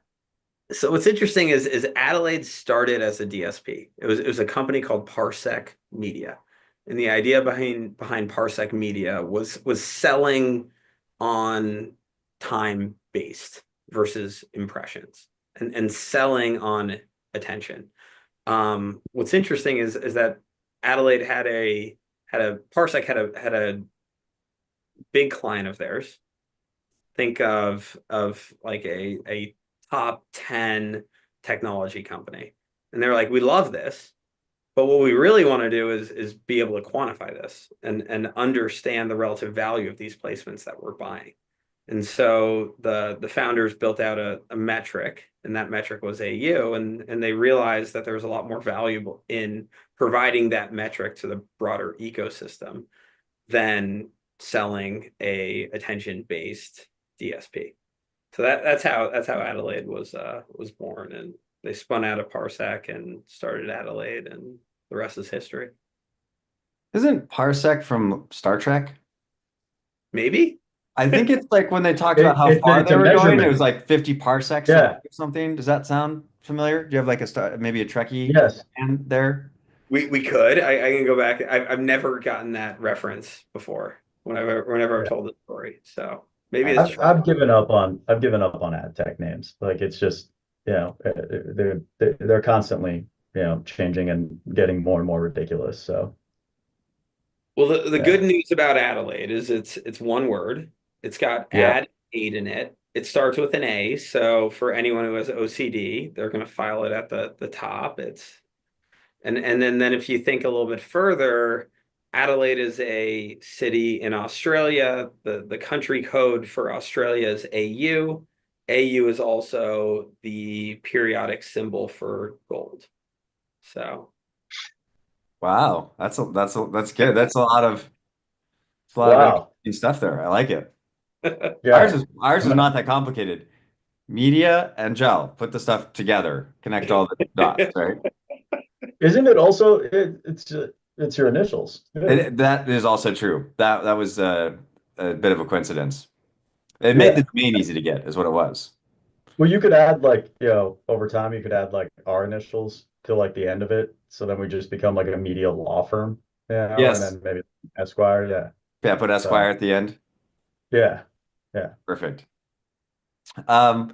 so what's interesting is Adelaide started as a DSP. It was a company called Parsec Media, and the idea behind Parsec Media was selling on time based versus impressions, and selling on attention. What's interesting is that Adelaide had a Parsec had a big client of theirs. Think of like a top 10 technology company. And they're like, we love this, but what we really want to do is be able to quantify this and understand the relative value of these placements that we're buying. And so the founders built out a metric, and that metric was AU, and they realized that there was a lot more valuable in providing that metric to the broader ecosystem than selling a attention-based DSP. So that's how Adelaide was born, and they spun out of Parsec and started Adelaide, and the rest is history. Isn't Parsec from Star Trek? Maybe. I think it's like when they talked about how far It's they a were going, it measurement. was like 50 parsecs away Yeah. or something. Does that sound familiar? Do you have like a star, maybe a Trekkie Yes. fan there? We could. I can go back. I've never gotten that reference before whenever I've Yeah. told the story. So maybe it's That's true. I've given up on ad tech names. Like it's just, they're constantly, changing and getting more and more ridiculous. So Well, the good yeah. news about Adelaide is it's one word. It's got Yeah. ad aid in it. It starts with an A. So for anyone who has OCD, they're going to file it at the top. It's and then if you think a little bit further, Adelaide is a city in Australia. The country code for Australia is AU. AU is also the periodic symbol for gold. So Wow. That's good. That's a lot of Wow. interesting stuff there. I like it. Yeah. Ours I'm is gonna, not that complicated. Media and gel, put the stuff together, connect all the dots, right? isn't it also it's your initials. Good. That is also true. That was a bit of a coincidence. It made the Yeah. domain easy to get, is what it was. Well, you could add like, over time you could add like our initials to like the end of it. So then we just become like a media law firm, and Yes. then maybe Esquire. Yeah. Yeah, put Esquire So at the end. yeah. Yeah. Perfect. Um,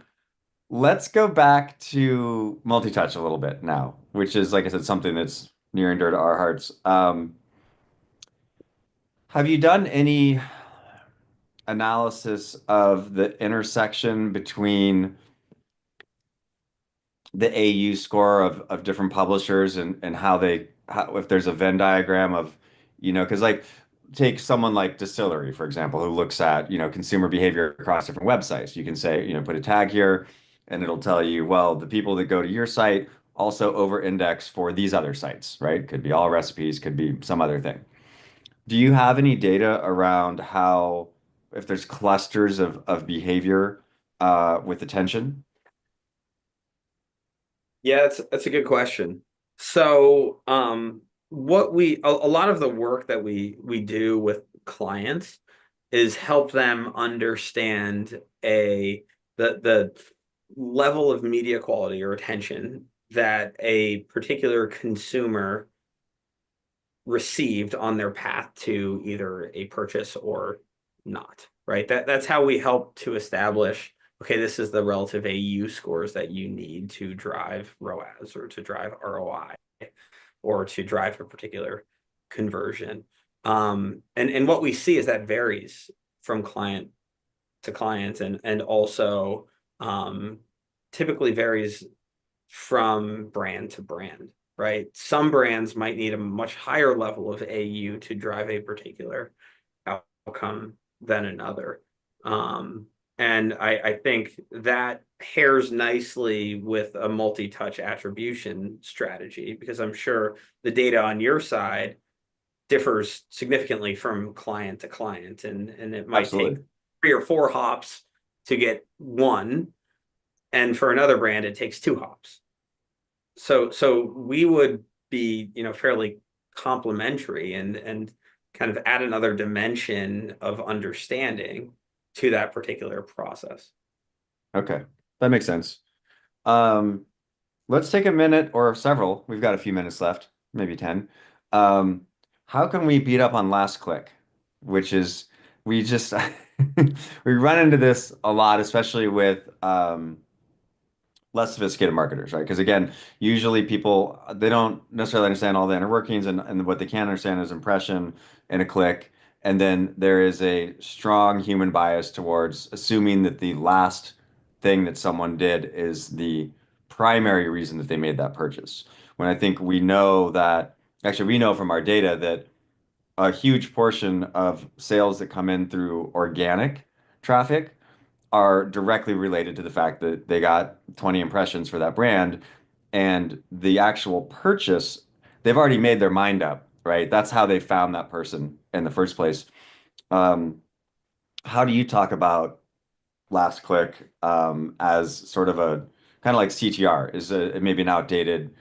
let's go back to multi-touch a little bit now, which is, like I said, something that's near and dear to our hearts. Have you done any analysis of the intersection between the AU score of different publishers and how if there's a Venn diagram of, because like take someone like Distillery, for example, who looks at, consumer behavior across different websites. You can say, put a tag here and it'll tell you, well, the people that go to your site also over-index for these other sites, right? Could be all recipes, could be some other thing. Do you have any data around how, if there's clusters of behavior with attention? Yeah, that's a good question. So, what a lot of the work that we do with clients is help them understand the level of media quality or attention that a particular consumer received on their path to either a purchase or not, right? That's how we help to establish, okay, this is the relative AU scores that you need to drive ROAS or to drive ROI or to drive a particular conversion. And what we see is that varies from client to client and also typically varies from brand to brand, right? Some brands might need a much higher level of AU to drive a particular outcome than another. And I think that pairs nicely with a multi-touch attribution strategy because I'm sure the data on your side differs significantly from client to client, and it might take Absolutely. 3 or 4 hops to get one, and for another brand it takes 2 hops. So we would be, fairly complementary and kind of add another dimension of understanding to that particular process. Okay, that makes sense. Um, let's take a minute or several. We've got a few minutes left, maybe 10. Um, how can we beat up on last click? Which is, we just, we run into this a lot, especially with less sophisticated marketers, right? Because again, usually people, they don't necessarily understand all the inner workings, and what they can understand is impression and a click. And then there is a strong human bias towards assuming that the last thing that someone did is the primary reason that they made that purchase. When I think we know that, actually, we know from our data that a huge portion of sales that come in through organic traffic are directly related to the fact that they got 20 impressions for that brand, and the actual purchase, they've already made their mind up, right? That's how they found that person in the first place. Um, how do you talk about last click as sort of a kind of like CTR is maybe an outdated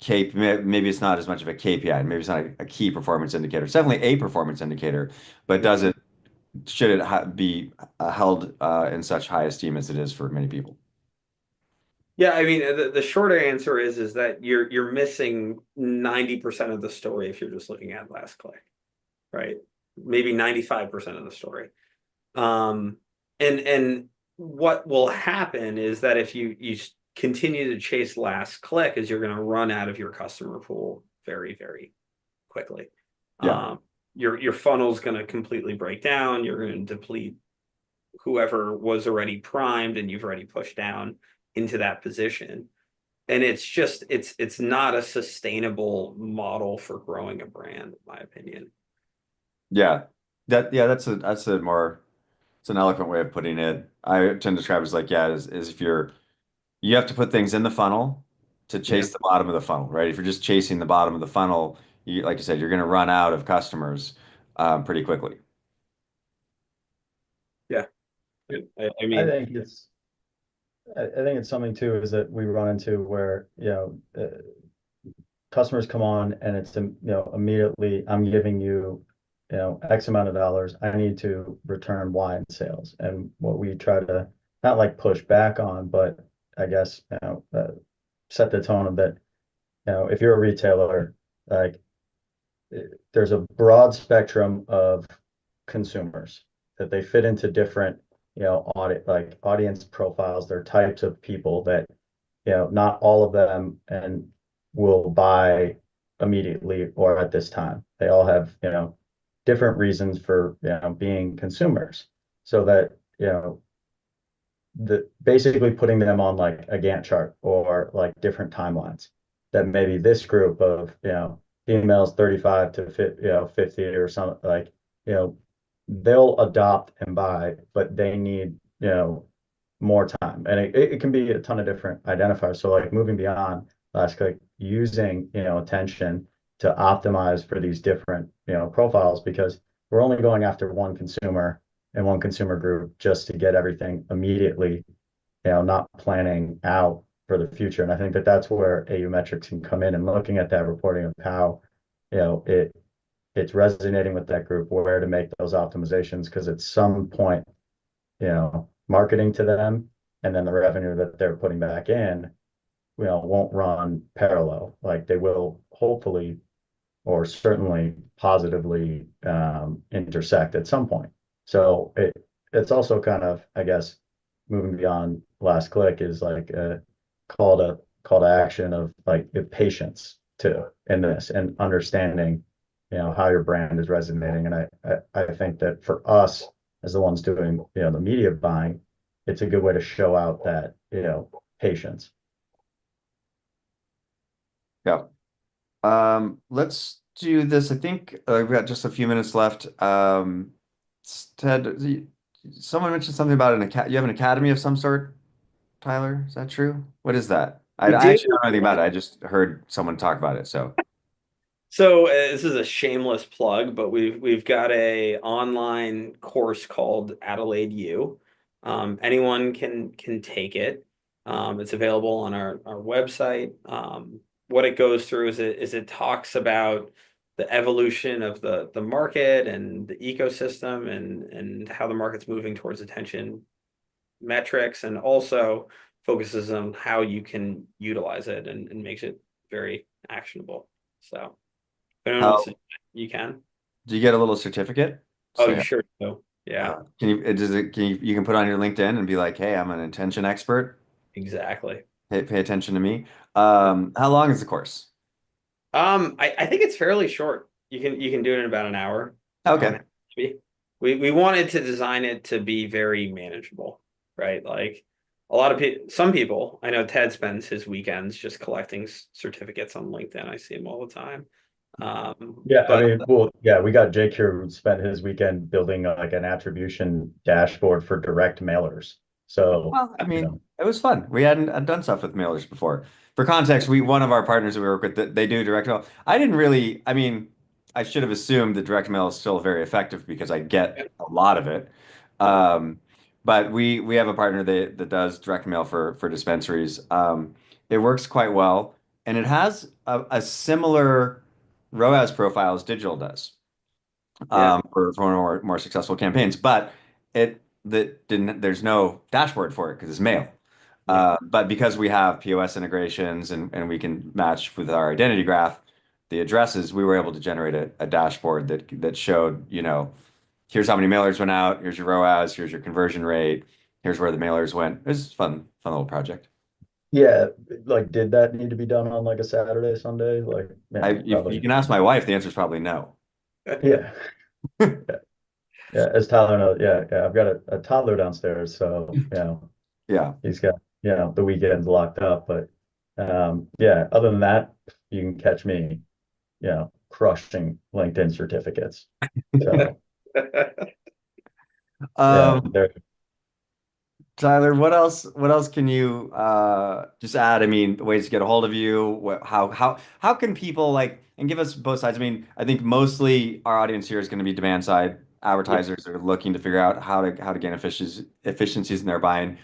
maybe it's not as much of a KPI, maybe it's not a key performance indicator. It's definitely a performance indicator, but does it should it be held in such high esteem as it is for many people? Yeah, I mean, the shorter answer is that you're missing 90% of the story if you're just looking at last click, right? Maybe 95% of the story. Um, and what will happen is that if you continue to chase last click, is you're going to run out of your customer pool very, very quickly. Yeah. Your funnel's going to completely break down. You're going to deplete whoever was already primed and you've already pushed down into that position. And it's not a sustainable model for growing a brand, in my opinion. Yeah. That's a more it's an eloquent way of putting it. I tend to describe it as like, yeah, is if you have to put things in the funnel to Yeah. chase the bottom of the funnel, right? If you're just chasing the bottom of the funnel, like you said, you're going to run out of customers pretty quickly. Yeah. I I mean, think I think it's something too is that we run into where, customers come on and it's, immediately I'm giving you, X amount of dollars. I need to return Y in sales. And what we try to not like push back on, but I guess, set the tone of that, if you're a retailer, like there's a broad spectrum of consumers that they fit into different, audience profiles. They're types of people that, not all of them and will buy immediately or at this time. They all have, different reasons for, being consumers. So that, basically putting them on like a Gantt chart or like different timelines that maybe this group of, females 35 to 50 or something like, you know, they'll adopt and buy, but they need, more time. And it can be a ton of different identifiers. So like moving beyond last click, using, attention to optimize for these different, profiles, because we're only going after one consumer and one consumer group just to get everything immediately, not planning out for the future. And I think that that's where AU metrics can come in and looking at that reporting of how, it's resonating with that group, where to make those optimizations, because at some point, marketing to them and then the revenue that they're putting back in, won't run parallel. Like they will hopefully or certainly positively intersect at some point. So it's also kind of, I guess, moving beyond last click is like a call to action of like patience too in this and understanding, how your brand is resonating. And I think that for us as the ones doing, the media buying, it's a good way to show out that, patience. Yeah. Let's do this. I think we've got just a few minutes left. Ted, someone mentioned something about you have an academy of some sort, Tyler. Is that true? What is that? we I do. actually don't know anything about it. I just heard someone talk about it. So, So this is a shameless plug, but we've got a online course called Adelaide U. Anyone can take it. It's available on our website. What it goes through is it talks about the evolution of the market and the ecosystem and how the market's moving towards attention metrics, and also focuses on how you can utilize it and makes it very actionable. So. If anyone wants how to, you can. do you get a little certificate? Oh, So, you yeah. sure do. Yeah, Can you, does it, can you can put on your LinkedIn and be like, hey, I'm an attention expert. exactly. Pay attention to me. How long is the course? I think it's fairly short. You can do it in about an hour. Okay. Maybe. We wanted to design it to be very manageable, right? Like a lot of people, some people, I know Ted spends his weekends just collecting certificates on LinkedIn. I see him all the time. Yeah, I But mean, well, yeah, we got Jake here who spent his weekend building like an attribution dashboard for direct mailers. So, Well, I you mean, know, it was fun. We hadn't done stuff with mailers before. For context, we one of our partners that we work with, they do direct mail. I didn't really, I mean, I should have assumed that direct mail is still very effective because I get a lot of it. Um, but we have a partner that does direct mail for dispensaries. It works quite well, and it has a similar ROAS profile as digital does yeah, for one of our more successful campaigns. But it that didn't there's no dashboard for it because it's mail. yeah, But because we have POS integrations and we can match with our identity graph the addresses, we were able to generate a dashboard that showed, here's how many mailers went out, here's your ROAS, here's your conversion rate, here's where the mailers went. It was a fun little project. yeah, like did that need to be done on like a Saturday, Sunday? Like, yeah, If you probably. can ask my wife, the answer is probably no. Yeah. Yeah. Yeah. As Tyler knows, yeah, yeah. I've got a toddler downstairs, so Yeah. he's got, the weekends locked up. But yeah, other than that, you can catch me, crushing LinkedIn certificates. So yeah, Um, Tyler, what else can you just add? I mean, ways to get a hold of you. How can people like and give us both sides? I mean, I think mostly our audience here is going to be demand side yeah. advertisers that are looking to figure out how to gain efficiencies in their buying.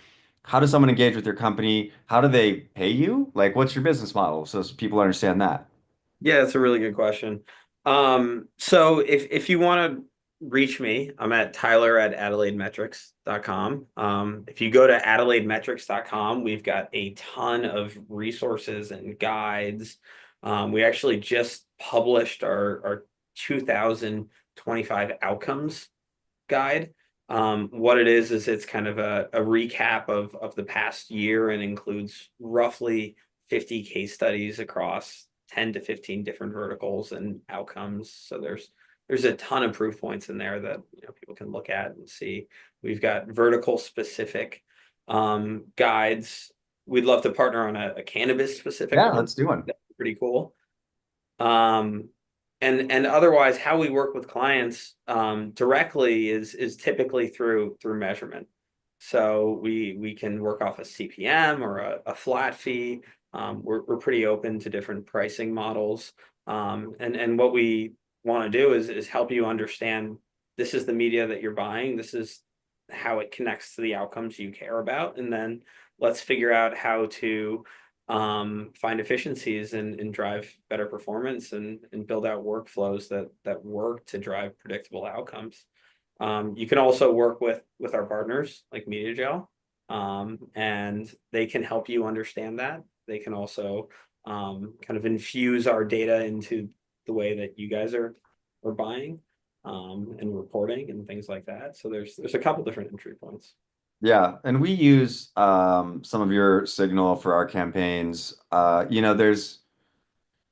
How does someone engage with your company? How do they pay you? Like, what's your business model? So people understand that. Yeah, that's a really good question. So if you want to reach me, I'm at Tyler at AdelaideMetrics.com. If you go to AdelaideMetrics.com, we've got a ton of resources and guides. We actually just published our 2025 outcomes guide. What it is it's kind of a recap of the past year and includes roughly 50 case studies across 10 to 15 different verticals and outcomes. So there's a ton of proof points in there that people can look at and see. We've got vertical specific guides. We'd love to partner on a cannabis specific Yeah, one. let's do one. That's pretty cool. Um, and otherwise, how we work with clients directly is typically through measurement. So we can work off a CPM or a flat fee. We're pretty open to different pricing models. And what we want to do is help you understand this is the media that you're buying. This is how it connects to the outcomes you care about. And then let's figure out how to find efficiencies and drive better performance and build out workflows that work to drive predictable outcomes. You can also work with our partners like MediaGel, and they can help you understand that. They can also kind of infuse our data into the way that you guys are buying and reporting and things like that. So there's a couple different entry points. Yeah, and we use some of your signal for our campaigns. There's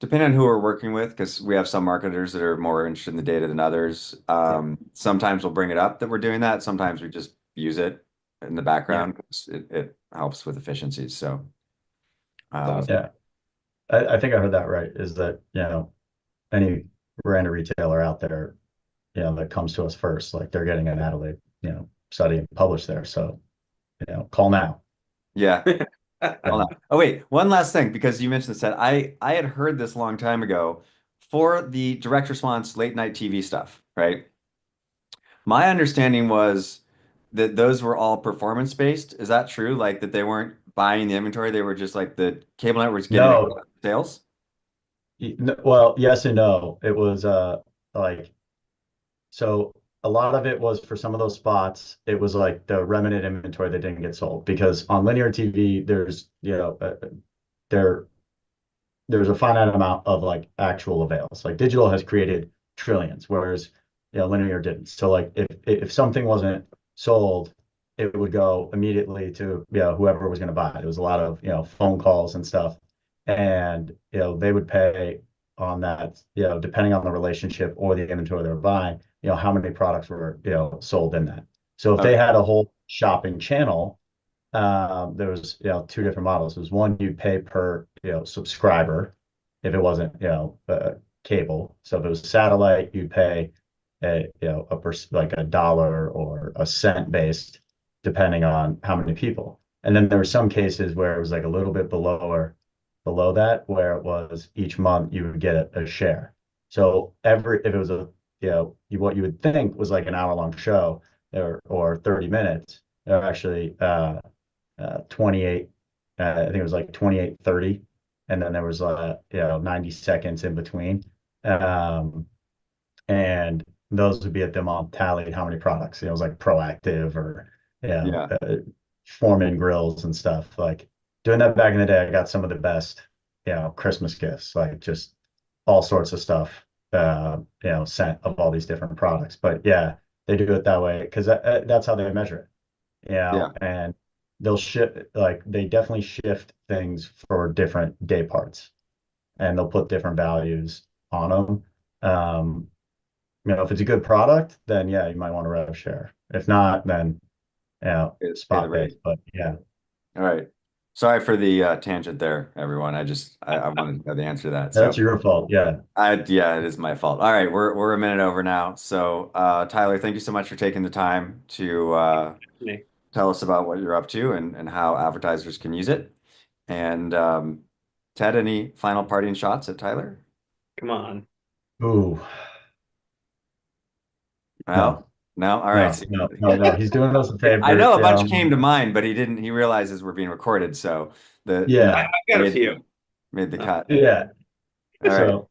depending on who we're working with, because we have some marketers that are more interested in the data than others. Yeah, Sometimes we'll bring it up that we're doing that. Sometimes we just use it in the yeah, background 'cause it helps with efficiencies. So, it's um, awesome. yeah, I think I heard that right. Is that, any brand or retailer out there, that comes to us first, like they're getting an Adelaide, study and published there. So, call now. yeah. Well, Yeah. no. Oh wait, one last thing because you mentioned this that I had heard this a long time ago for the direct response late night TV stuff, right? My understanding was that those were all performance based. Is that true? Like that they weren't buying the inventory, they were just like the cable networks getting the No, sales? well, yes and no. It was like, so a lot of it was for some of those spots, it was like the remnant inventory that didn't get sold because on linear TV, there's, there there's a finite amount of like actual avails. Like digital has created trillions, whereas linear didn't. So like if something wasn't sold, it would go immediately to whoever was going to buy it. It was a lot of phone calls and stuff, and they would pay on that depending on the relationship or the inventory they were buying. How many products were sold in that. So if they Okay. had a whole shopping channel, there was, two different models. There was one you'd pay per, subscriber if it wasn't, cable. So if it was satellite, you'd pay like a dollar or a cent based, depending on how many people. And then there were some cases where it was like a little bit below that, where it was each month you would get a share. So if it was what you would think was like an hour-long show or 30 minutes, they're actually 28, I think it was like 28:30, and then there was 90 seconds in between. Um, and those would be at them all tallied how many products. It was like proactive or Yeah. Foreman grills and stuff. Like doing that back in the day, I got some of the best, Christmas gifts, like just all sorts of stuff, sent of all these different products. But yeah, they do it that way because that's how they measure it. Yeah. And they'll shift, like they definitely shift things for different day parts, and they'll put different values on them. Um, if it's a good product, then yeah, you might want to rev share. If not, then Pay the spot rate. based. But yeah, All right. Sorry for the tangent there, everyone. I wanted to know the answer to that. that's So your fault. Yeah, yeah, it is my fault. All right, we're a minute over now. So Tyler, thank you so much for taking the time to Me. tell us about what you're up to and how advertisers can use it. And Ted, any final parting shots at Tyler? Come on. ooh, No, no, no. All right. no, no, no, no. He's doing us a I favor. know a bunch came to mind, but he realizes we're being recorded, so Yeah, I've got a made few. made the cut. yeah. All right. So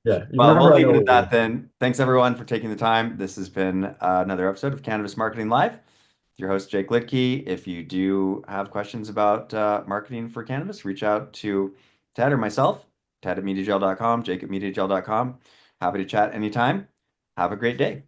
yeah, you Well, we'll remember I leave know it what at we that then. Thanks everyone for taking the time. This has been another episode of Cannabis Marketing Live. Your host, Jake Litke. If you do have questions about marketing for cannabis, reach out to Ted or myself, Ted at MediaGel.com, Jake at MediaGel.com. Happy to chat anytime. Have a great day.